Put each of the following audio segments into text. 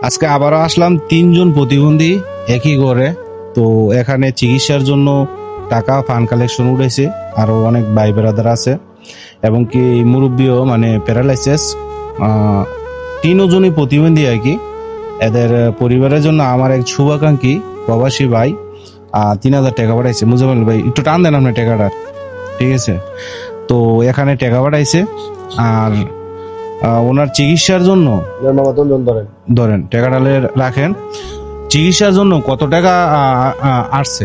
আজকে আবারও আসলাম, তিনজন প্রতিবন্ধী একই ঘরে। তো এখানে চিকিৎসার জন্য টাকা ফান্ড কালেকশন উঠেছে, আরো অনেক ভাই বেড়াদার আছে এবং কি মুরব্বীও মানে প্যারালাইসিস, তিনজনই প্রতিবন্ধী আর কি। এদের পরিবারের জন্য আমার এক শুভাকাঙ্ক্ষী প্রবাসী ভাই 3,000 টাকা পাঠাইছে। মুজামিল ভাই একটু টান দেন আপনার টাকাটা, ঠিক আছে? তো এখানে টাকা পাঠাইছে, আর ওনার চিকিৎসার জন্য ধরেন টাকাটা রাখেন। চিকিৎসার জন্য কত টাকা আসছে?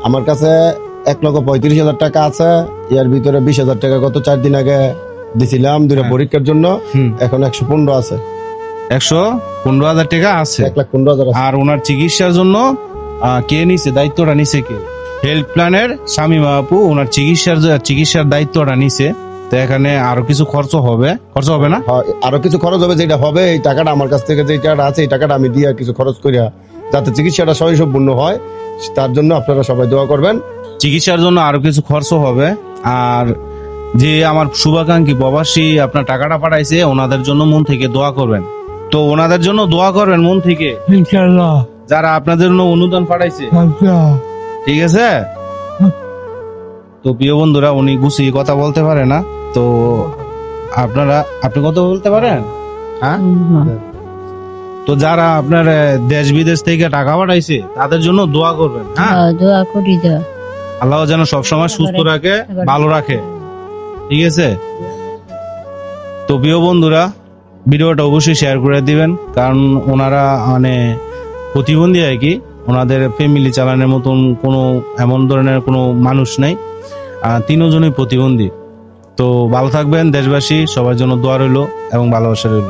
আমার কাছে 1,35,000 টাকা আছে। এর ভিতরে 20,000 টাকা গত 4 দিন আগে দিছিলাম দুটো পরীক্ষার জন্য। এখন 115 আছে। 115,000 টাকা আছে। 1,15,000 আছে। আর ওনার চিকিৎসার জন্য কে নিছে, দায়িত্বটা নিছে কে? হেলথ প্ল্যানের শামীমা আপু ওনার চিকিৎসার দায়িত্বটা নিছে। তো এখানে আরো কিছু খরচ হবে না? আরো কিছু খরচ হবে, যেটা হবে এই টাকাটা আমার কাছ থেকে যে টাকাটা আছে এই টাকাটা আমি দিয়া কিছু খরচ করিয়া যাতে চিকিৎসাটা সম্পূর্ণ হয়, তার জন্য আপনারা সবাই দোয়া করবেন। চিকিৎসার জন্য আরো কিছু খরচ হবে। আর যে আমার শুভাকাঙ্ক্ষী প্রবাসী আপনার টাকাটা পাঠাইছে, ওনাদের জন্য মন থেকে দোয়া করবেন। তো ওনাদের জন্য দোয়া করবেন মন থেকে, ইনশাআল্লাহ। যারা আপনাদের জন্য অনুদান পাঠাইছে, আচ্ছা। ঠিক আছে? তো প্রিয় বন্ধুরা, উনি গুছিয়ে কথা বলতে পারে না, তো আপনি কথা বলতে পারেন? হ্যাঁ। তো যারা আপনার দেশ বিদেশ থেকে টাকা পাঠাইছে তাদের জন্য দোয়া করবেন। হ্যাঁ, দোয়া করি দা। আল্লাহ যেন সবসময় সুস্থ রাখে, ভালো রাখে, ঠিক আছে? তো প্রিয় বন্ধুরা, ভিডিওটা অবশ্যই শেয়ার করে দিবেন, কারণ ওনারা মানে প্রতিবন্ধী আর কি। ওনাদের ফ্যামিলি চালানোর মতন কোনো এমন ধরনের কোনো মানুষ নাই, তিনজনই প্রতিবন্ধী। তো ভালো থাকবেন দেশবাসী, সবার জন্য দোয়া রইল এবং ভালোবাসা রইল।